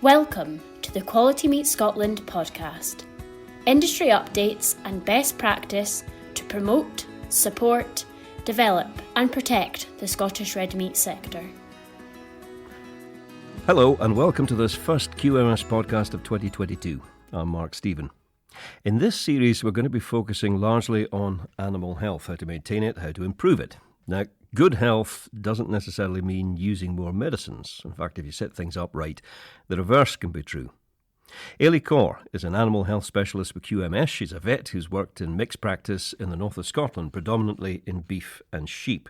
Welcome to the Quality Meat Scotland podcast. Industry updates and best practice to promote, support, develop and protect the Scottish red meat sector. Hello and welcome to this first QMS podcast of 2022. I'm Mark Stephen. In this series we're going to be focusing largely on animal health, how to maintain it, how to improve it. Now, good health doesn't necessarily mean using more medicines. In fact, if you set things up right, the reverse can be true. Eilidh Corr is an animal health specialist with QMS. She's a vet who's worked in mixed practice in the north of Scotland, predominantly in beef and sheep.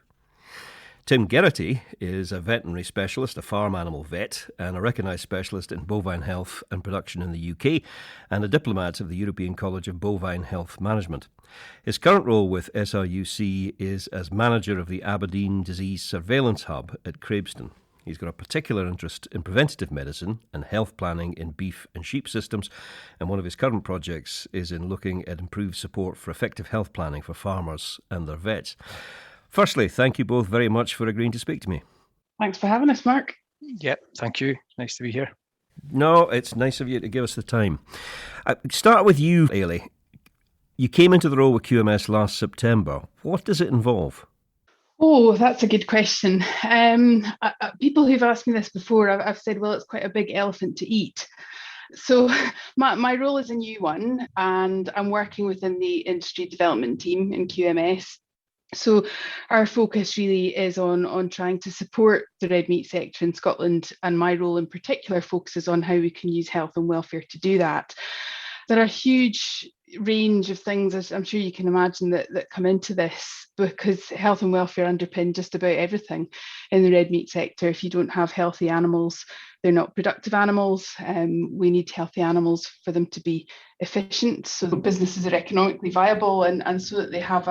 Tim Geraghty is a veterinary specialist, a farm animal vet, and a recognised specialist in bovine health and production in the UK, and a diplomat of the European College of Bovine Health Management. His current role with SRUC is as manager of the Aberdeen Disease Surveillance Hub at Craibstone. He's got a particular interest in preventative medicine and health planning in beef and sheep systems, and one of his current projects is in looking at improved support for effective health planning for farmers and their vets. Firstly, thank you both very much for agreeing to speak to me. Thanks for having us, Mark. Yep, thank you. Nice to be here. No, it's nice of you to give us the time. Start with you, Eilidh. You came into the role with QMS last September. What does it involve? Oh, that's a good question. People who've asked me this before, I've said, well, it's quite a big elephant to eat. So my role is a new one, and I'm working within the industry development team in QMS. So our focus really is on trying to support the red meat sector in Scotland, and my role in particular focuses on how we can use health and welfare to do that. There are a huge range of things, as I'm sure you can imagine, that come into this, because health and welfare underpin just about everything in the red meat sector. If you don't have healthy animals, they're not productive animals. We need healthy animals for them to be efficient, so businesses are economically viable, and so that they have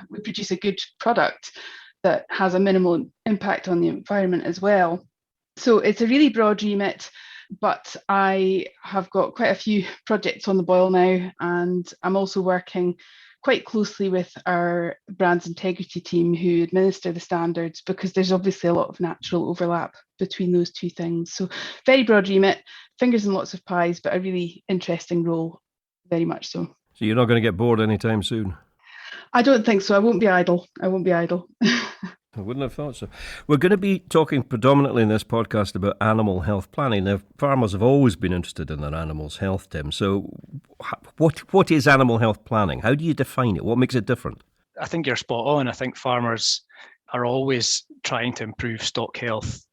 we produce a good product that has a minimal impact on the environment as well. So it's a really broad remit, but I have got quite a few projects on the boil now, and I'm also working quite closely with our brands integrity team who administer the standards, because there's obviously a lot of natural overlap between those two things. So very broad remit, fingers in lots of pies, but a really interesting role, very much so. So you're not going to get bored anytime soon? I don't think so. I won't be idle. I wouldn't have thought so. We're going to be talking predominantly in this podcast about animal health planning. Now, farmers have always been interested in their animals' health, Tim. So what is animal health planning? How do you define it? What makes it different? I think you're spot on. I think farmers are always trying to improve stock health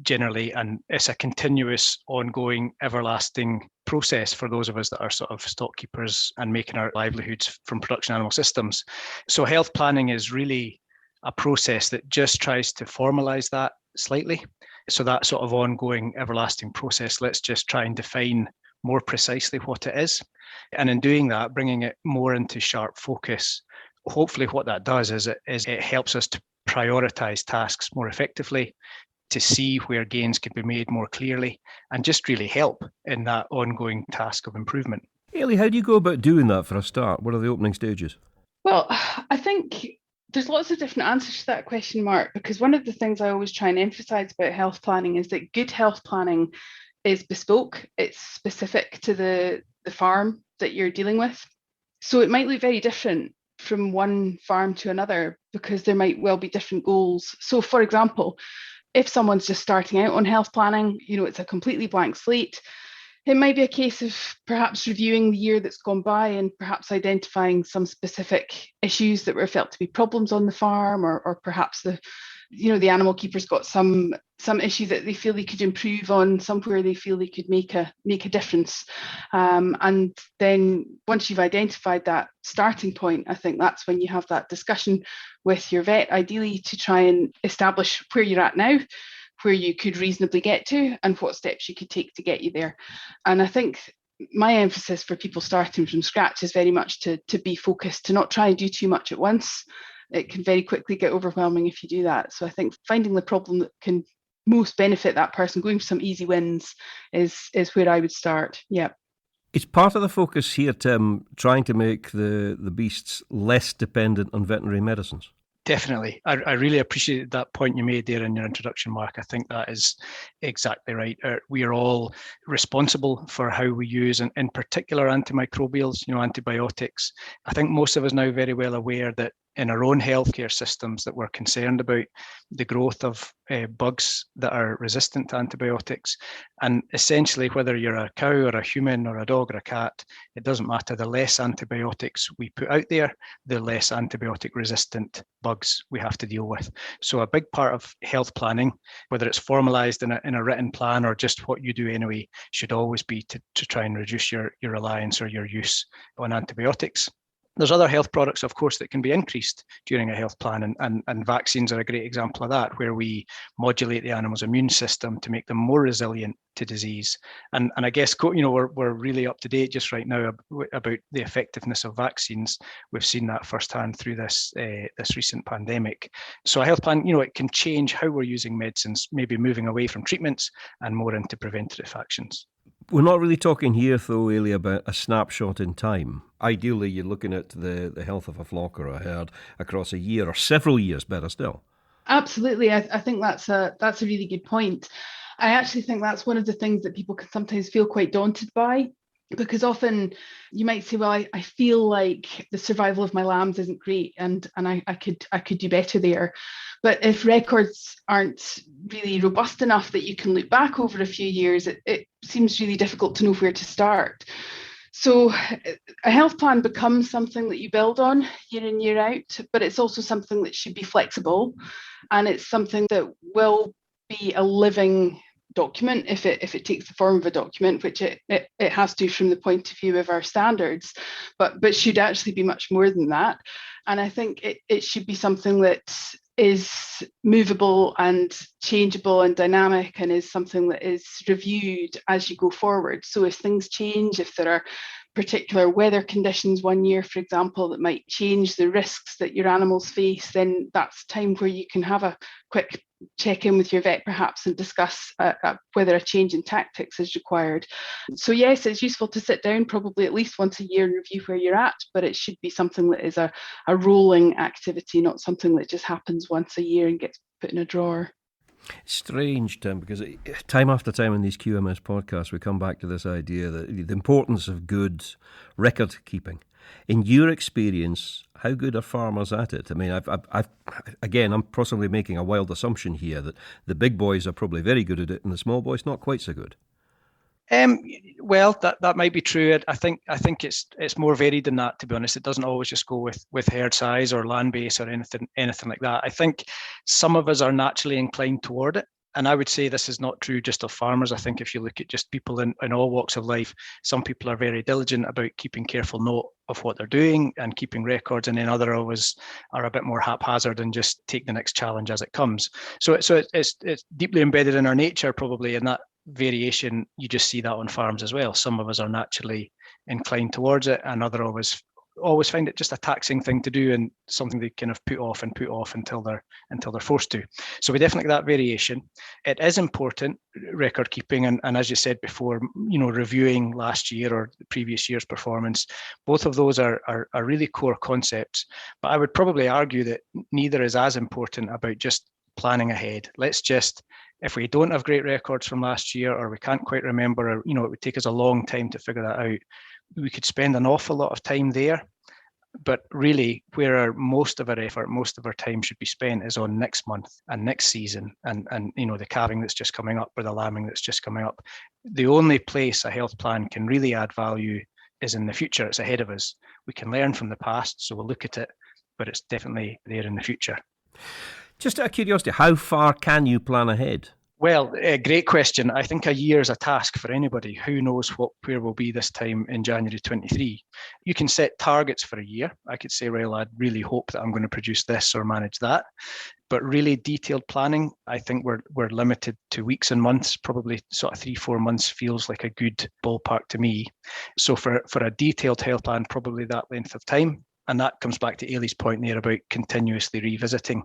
generally, and it's a continuous, ongoing, everlasting process for those of us that are sort of stock keepers and making our livelihoods from production animal systems. So health planning is really a process that just tries to formalise that slightly. So that sort of ongoing, everlasting process, let's just try and define more precisely what it is. And in doing that, bringing it more into sharp focus, hopefully what that does is it helps us to prioritise tasks more effectively, to see where gains can be made more clearly, and just really help in that ongoing task of improvement. Eilidh, how do you go about doing that for a start? What are the opening stages? Well, I think there's lots of different answers to that question, Mark, because one of the things I always try and emphasise about health planning is that good health planning is bespoke. It's specific to the farm that you're dealing with. So it might look very different from one farm to another, because there might well be different goals. So, for example, if someone's just starting out on health planning, it's a completely blank slate. It might be a case of perhaps reviewing the year that's gone by and perhaps identifying some specific issues that were felt to be problems on the farm, or perhaps the animal keeper's got some issue that they feel they could improve on, somewhere they feel they could make a difference. And then once you've identified that starting point, I think that's when you have that discussion with your vet, ideally to try and establish where you're at now, where you could reasonably get to, and what steps you could take to get you there. And I think my emphasis for people starting from scratch is very much to be focused, to not try and do too much at once. It can very quickly get overwhelming if you do that. So I think finding the problem that can most benefit that person, going for some easy wins, is where I would start. Yeah. It's part of the focus here, Tim, trying to make the beasts less dependent on veterinary medicines. Definitely. I really appreciated that point you made there in your introduction, Mark. I think that is exactly right. We are all responsible for how we use, and in particular, antimicrobials, antibiotics. I think most of us now very well aware that in our own healthcare systems that we're concerned about the growth of bugs that are resistant to antibiotics. And essentially, whether you're a cow or a human or a dog or a cat, it doesn't matter. The less antibiotics we put out there, the less antibiotic resistant bugs we have to deal with. So a big part of health planning, whether it's formalized in a written plan or just what you do anyway, should always be to try and reduce your reliance or your use on antibiotics. There's other health products, of course, that can be increased during a health plan, and vaccines are a great example of that, where we modulate the animal's immune system to make them more resilient to disease. And I guess, we're really up to date just right now about the effectiveness of vaccines. We've seen that firsthand through this recent pandemic. So a health plan, it can change how we're using medicines, maybe moving away from treatments and more into preventative actions. We're not really talking here, though, Eilidh, about a snapshot in time. Ideally, you're looking at the health of a flock or a herd across a year or several years, better still. Absolutely. I think that's a really good point. I actually think that's one of the things that people can sometimes feel quite daunted by, because often you might say, well, I feel like the survival of my lambs isn't great and I could do better there. But if records aren't really robust enough that you can look back over a few years, it seems really difficult to know where to start. So a health plan becomes something that you build on year in, year out, but it's also something that should be flexible, and it's something that will be a living document if it takes the form of a document, which it has to from the point of view of our standards, but should actually be much more than that. And I think it should be something that is movable and changeable and dynamic, and is something that is reviewed as you go forward. So if things change, if there are particular weather conditions one year, for example, that might change the risks that your animals face, then that's time where you can have a quick check in with your vet perhaps and discuss whether a change in tactics is required. So yes, it's useful to sit down probably at least once a year and review where you're at, but it should be something that is a rolling activity, not something that just happens once a year and gets put in a drawer. Strange, Tim, because time after time in these QMS podcasts, we come back to this idea that the importance of good record keeping. In your experience, how good are farmers at it? I mean, I'm possibly making a wild assumption here that the big boys are probably very good at it and the small boys not quite so good. Well, that might be true. I think it's more varied than that, to be honest. It doesn't always just go with herd size or land base or anything like that. I think some of us are naturally inclined toward it. And I would say this is not true just of farmers. I think if you look at just people in all walks of life, some people are very diligent about keeping careful note of what they're doing and keeping records, and then other of us are a bit more haphazard and just take the next challenge as it comes. So it's deeply embedded in our nature, probably, in that variation. You just see that on farms as well. Some of us are naturally inclined towards it, and other of us always find it just a taxing thing to do and something they kind of put off until they're forced to. So we definitely get that variation. It is important, record keeping, and as you said before, reviewing last year or the previous year's performance. Both of those are really core concepts, but I would probably argue that neither is as important about just planning ahead. Let's just, if we don't have great records from last year, or we can't quite remember, or it would take us a long time to figure that out, we could spend an awful lot of time there. But really, where most of our effort, most of our time should be spent is on next month and next season, and the calving that's just coming up or the lambing that's just coming up. The only place a health plan can really add value is in the future. It's ahead of us. We can learn from the past, so we'll look at it, but it's definitely there in the future. Just out of curiosity, how far can you plan ahead? Well, a great question. I think a year is a task for anybody. Who knows where we'll be this time in January 23. You can set targets for a year. I could say, well, I'd really hope that I'm going to produce this or manage that. But really detailed planning, I think we're limited to weeks and months. Probably sort of 3-4 months feels like a good ballpark to me. So for a detailed health plan, probably that length of time. And that comes back to Eilidh's point there about continuously revisiting.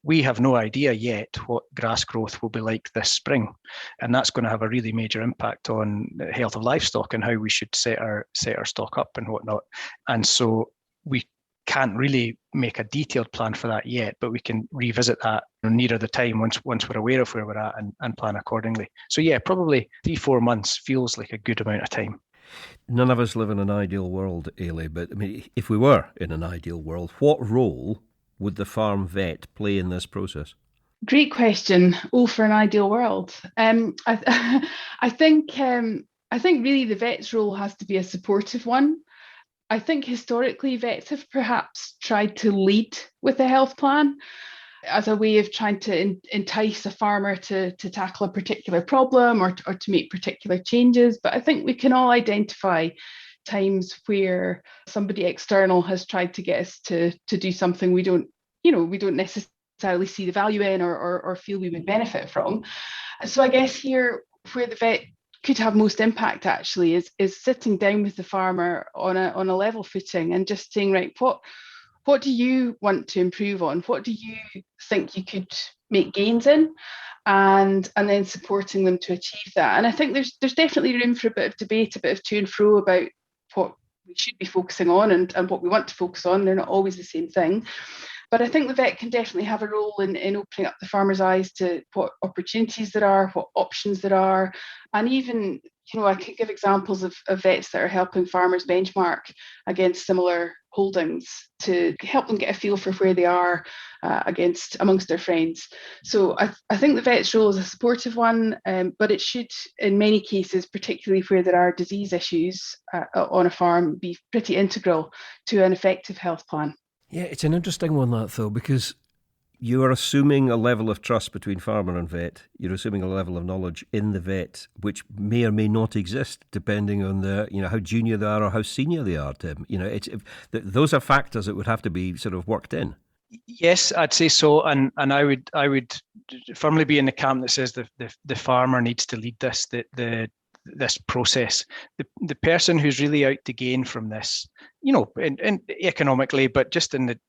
We have no idea yet what grass growth will be like this spring. And that's going to have a really major impact on the health of livestock and how we should set our stock up and whatnot. And so we can't really make a detailed plan for that yet, but we can revisit that nearer the time once we're aware of where we're at and plan accordingly. So yeah, probably 3-4 months feels like a good amount of time. None of us live in an ideal world, Eilidh, but I mean, if we were in an ideal world, what role would the farm vet play in this process? Great question. Oh, for an ideal world. I think really the vet's role has to be a supportive one. I think historically vets have perhaps tried to lead with a health plan as a way of trying to entice a farmer to tackle a particular problem or to make particular changes. But I think we can all identify times where somebody external has tried to get us to do something we don't necessarily see the value in or feel we would benefit from. So I guess here where the vet could have most impact actually is sitting down with the farmer on a level footing and just saying, right, what do you want to improve on? What do you think you could make gains in? And then supporting them to achieve that. And I think there's definitely room for a bit of debate, a bit of to and fro about what we should be focusing on and what we want to focus on. They're not always the same thing. But I think the vet can definitely have a role in opening up the farmer's eyes to what opportunities there are, what options there are. And even, I could give examples of vets that are helping farmers benchmark against similar holdings to help them get a feel for where they are amongst their friends. So I think the vet's role is a supportive one, but it should, in many cases, particularly where there are disease issues on a farm, be pretty integral to an effective health plan. Yeah, it's an interesting one, that, though, because you are assuming a level of trust between farmer and vet. You're assuming a level of knowledge in the vet, which may or may not exist, depending on how junior they are or how senior they are, Tim. Those are factors that would have to be sort of worked in. Yes, I'd say so, and I would firmly be in the camp that says the farmer needs to lead this process. The person who's really out to gain from this, and economically, but just in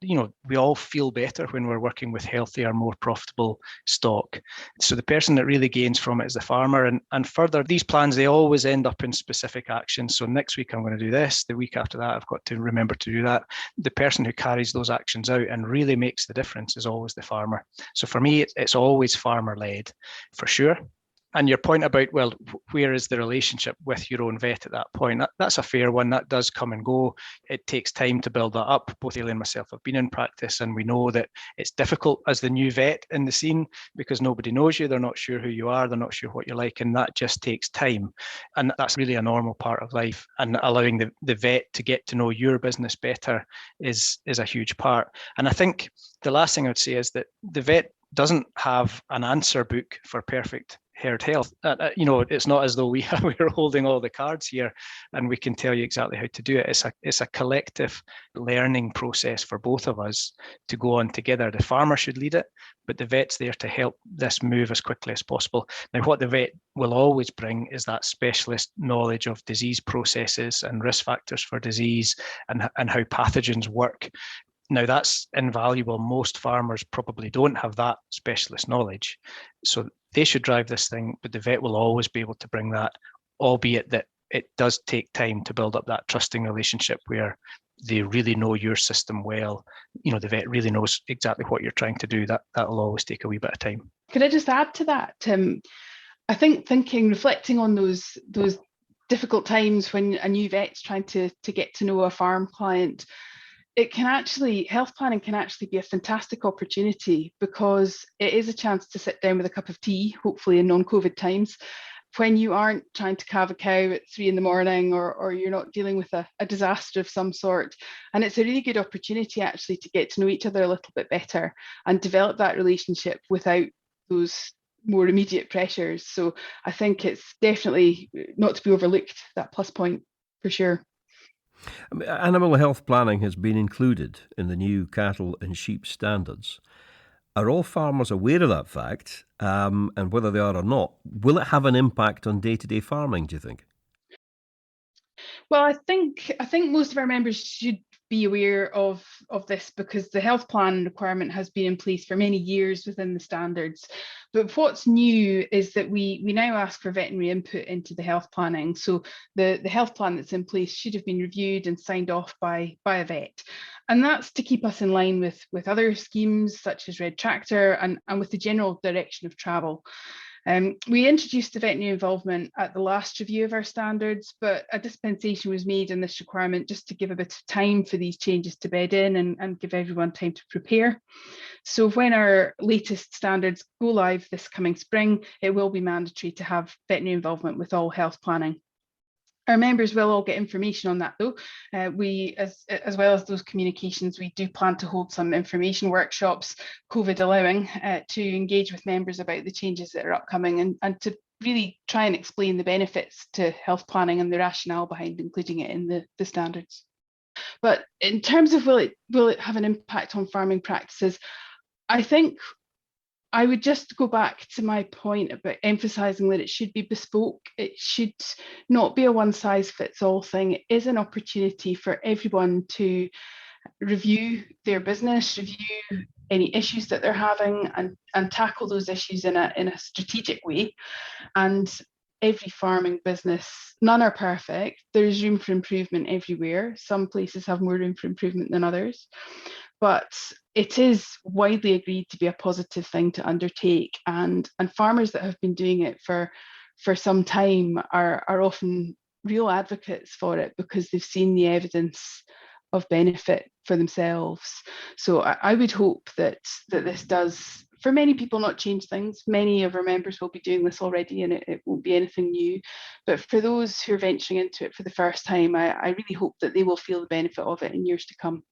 we all feel better when we're working with healthier, more profitable stock. So the person that really gains from it is the farmer. And further, these plans, they always end up in specific actions. So next week I'm going to do this. The week after that, I've got to remember to do that. The person who carries those actions out and really makes the difference is always the farmer. So for me, it's always farmer-led, for sure. And your point about, well, where is the relationship with your own vet at that point? That's a fair one. That does come and go. It takes time to build that up. Both Eilidh and myself have been in practice, and we know that it's difficult as the new vet in the scene because nobody knows you. They're not sure who you are. They're not sure what you're like. And that just takes time. And that's really a normal part of life. And allowing the vet to get to know your business better is a huge part. And I think the last thing I would say is that the vet doesn't have an answer book for perfect herd health. It's not as though we're holding all the cards here and we can tell you exactly how to do it. It's a collective learning process for both of us to go on together. The farmer should lead it, but the vet's there to help this move as quickly as possible. Now, what the vet will always bring is that specialist knowledge of disease processes and risk factors for disease and how pathogens work. Now, that's invaluable. Most farmers probably don't have that specialist knowledge. So they should drive this thing, but the vet will always be able to bring that, albeit that it does take time to build up that trusting relationship where they really know your system well. The vet really knows exactly what you're trying to do. That'll always take a wee bit of time. Could I just add to that, Tim? I think reflecting on those difficult times when a new vet's trying to get to know a farm client, health planning can actually be a fantastic opportunity because it is a chance to sit down with a cup of tea, hopefully in non-COVID times, when you aren't trying to calve a cow at 3 a.m. or you're not dealing with a disaster of some sort. And it's a really good opportunity actually to get to know each other a little bit better and develop that relationship without those more immediate pressures. So I think it's definitely not to be overlooked, that plus point for sure. Animal health planning has been included in the new cattle and sheep standards. Are all farmers aware of that fact? And whether they are or not, will it have an impact on day-to-day farming, do you think? Well, I think most of our members should be aware of this because the health plan requirement has been in place for many years within the standards. But what's new is that we now ask for veterinary input into the health planning. So the health plan that's in place should have been reviewed and signed off by a vet. And that's to keep us in line with other schemes such as Red Tractor and with the general direction of travel. We introduced the veterinary involvement at the last review of our standards, but a dispensation was made in this requirement just to give a bit of time for these changes to bed in and give everyone time to prepare. So when our latest standards go live this coming spring, it will be mandatory to have veterinary involvement with all health planning. Our members will all get information on that though. We, as well as those communications, we do plan to hold some information workshops, COVID allowing, to engage with members about the changes that are upcoming and to really try and explain the benefits to health planning and the rationale behind including it in the standards. But in terms of will it have an impact on farming practices, I think I would just go back to my point about emphasising that it should be bespoke. It should not be a one-size-fits-all thing. It is an opportunity for everyone to review their business, review any issues that they're having and tackle those issues in a strategic way. And every farming business, none are perfect. There's room for improvement everywhere. Some places have more room for improvement than others. But it is widely agreed to be a positive thing to undertake, and farmers that have been doing it for some time are often real advocates for it because they've seen the evidence of benefit for themselves. So I would hope that this does, for many people, not change things. Many of our members will be doing this already and it won't be anything new. But for those who are venturing into it for the first time, I really hope that they will feel the benefit of it in years to come.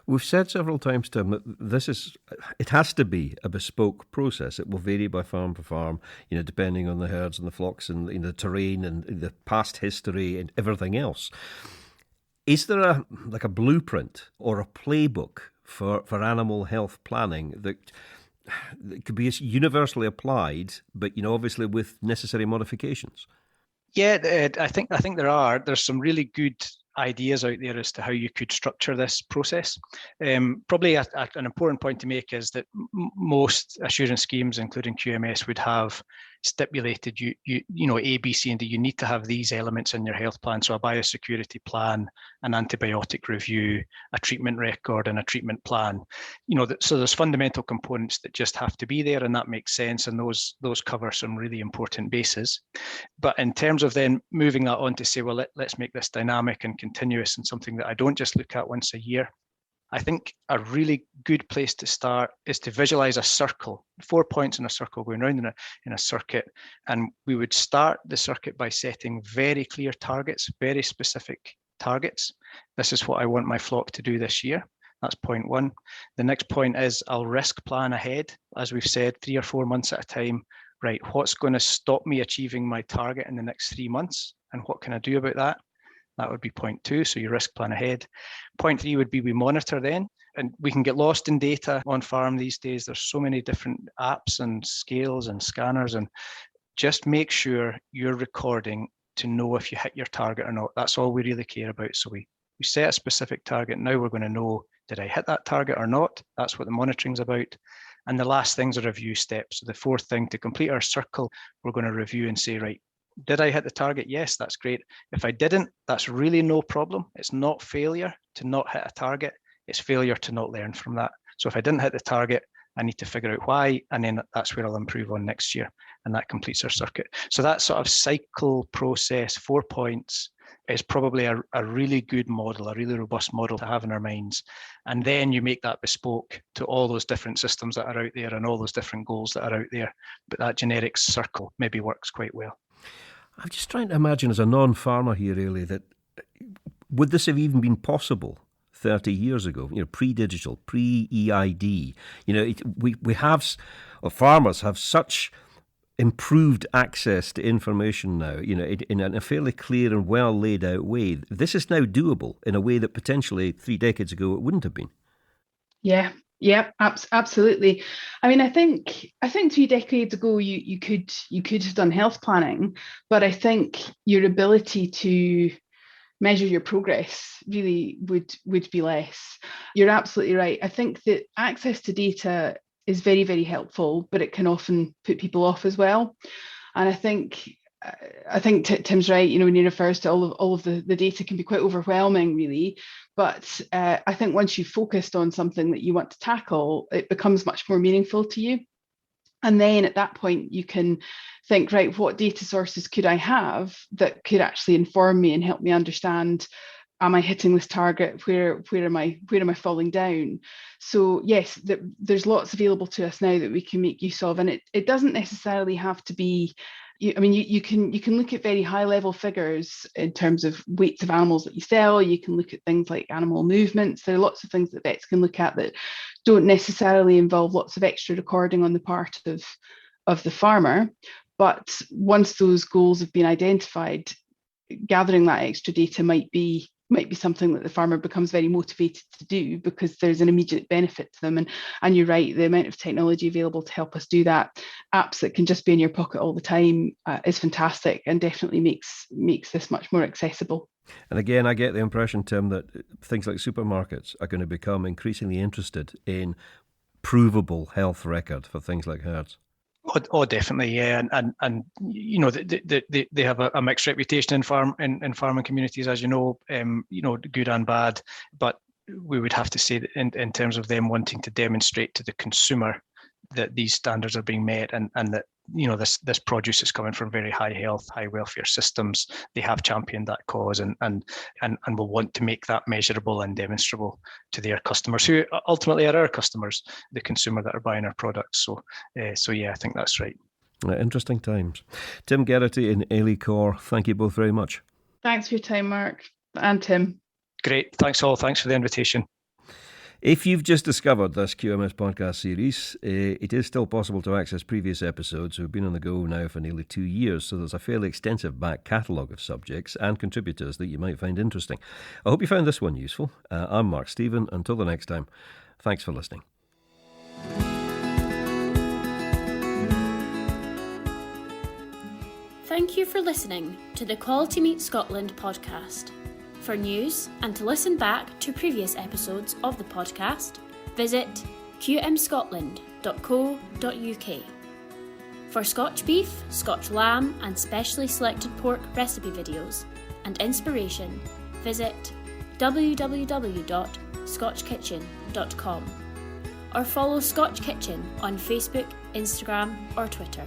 We've said several times, Tim, that it has to be a bespoke process. It will vary by farm to farm, depending on the herds and the flocks and the terrain and the past history and everything else. Is there a blueprint or a playbook for animal health planning that could be universally applied, but obviously with necessary modifications? Yeah, I think there are. There's some really good ideas out there as to how you could structure this process. Probably an important point to make is that most assurance schemes, including QMS, would have stipulated A, B, C, and D. You need to have these elements in your health plan. So a biosecurity plan, an antibiotic review, a treatment record, and a treatment plan. So there's fundamental components that just have to be there, and that makes sense. And those cover some really important bases. But in terms of then moving that on to say, well, let's make this dynamic and continuous and something that I don't just look at once a year. I think a really good place to start is to visualize a circle, 4 points in a circle going around in a circuit. And we would start the circuit by setting very clear targets, very specific targets. This is what I want my flock to do this year. That's point one. The next point is I'll risk plan ahead. As we've said, 3 or 4 months at a time. Right, what's going to stop me achieving my target in the next 3 months? And what can I do about that? That would be point two. So you risk plan ahead. Point three would be we monitor then. And we can get lost in data on farm these days. There's so many different apps and scales and scanners. And just make sure you're recording to know if you hit your target or not. That's all we really care about. So we set a specific target. Now we're going to know, did I hit that target or not? That's what the monitoring's about. And the last thing's a review step. So the fourth thing, to complete our circle, we're going to review and say, right, did I hit the target? Yes, that's great. If I didn't, that's really no problem. It's not failure to not hit a target. It's failure to not learn from that. So if I didn't hit the target, I need to figure out why, and then that's where I'll improve on next year. And that completes our circuit. So that sort of cycle process, 4 points, is probably a really good model, a really robust model to have in our minds. And then you make that bespoke to all those different systems that are out there and all those different goals that are out there. But that generic circle maybe works quite well. I'm just trying to imagine, as a non-farmer here, Eilidh, that would this have even been possible 30 years ago, pre-digital, pre-EID? We have, or farmers have such improved access to information now, in a fairly clear and well laid out way. This is now doable in a way that potentially 3 decades ago it wouldn't have been. Yeah, absolutely. I mean, I think 3 decades ago you could have done health planning, but I think your ability to measure your progress really would be less. You're absolutely right. I think that access to data is very, very helpful, but it can often put people off as well. And I think Tim's right, when he refers to all of the data can be quite overwhelming, really. But I think once you've focused on something that you want to tackle, it becomes much more meaningful to you. And then at that point, you can think, right, what data sources could I have that could actually inform me and help me understand, am I hitting this target? Where am I falling down? So yes, there's lots available to us now that we can make use of, and it doesn't necessarily have to be. You can look at very high level figures in terms of weights of animals that you sell. You can look at things like animal movements. There are lots of things that vets can look at that don't necessarily involve lots of extra recording on the part of the farmer. But once those goals have been identified, gathering that extra data might be something that the farmer becomes very motivated to do because there's an immediate benefit to them. And you're right, the amount of technology available to help us do that, apps that can just be in your pocket all the time, is fantastic and definitely makes this much more accessible. And again, I get the impression, Tim, that things like supermarkets are going to become increasingly interested in provable health record for things like herds. Oh, definitely, yeah, and they have a mixed reputation in farming communities, as you know, good and bad. But we would have to say that in terms of them wanting to demonstrate to the consumer that these standards are being met, and that this produce is coming from very high health, high welfare systems. They have championed that cause and will want to make that measurable and demonstrable to their customers, who ultimately are our customers, the consumer that are buying our products. So yeah, I think that's right. Interesting times. Tim Geraghty and Eilidh Corr, thank you both very much. Thanks for your time, Mark and Tim. Great. Thanks all. Thanks for the invitation. If you've just discovered this QMS podcast series, it is still possible to access previous episodes. We've been on the go now for nearly 2 years, so there's a fairly extensive back catalogue of subjects and contributors that you might find interesting. I hope you found this one useful. I'm Mark Stephen. Until the next time, thanks for listening. Thank you for listening to the Quality Meat Scotland podcast. For news and to listen back to previous episodes of the podcast, visit qmscotland.co.uk. For Scotch beef, Scotch lamb and specially selected pork recipe videos and inspiration, visit www.scotchkitchen.com or follow Scotch Kitchen on Facebook, Instagram or Twitter.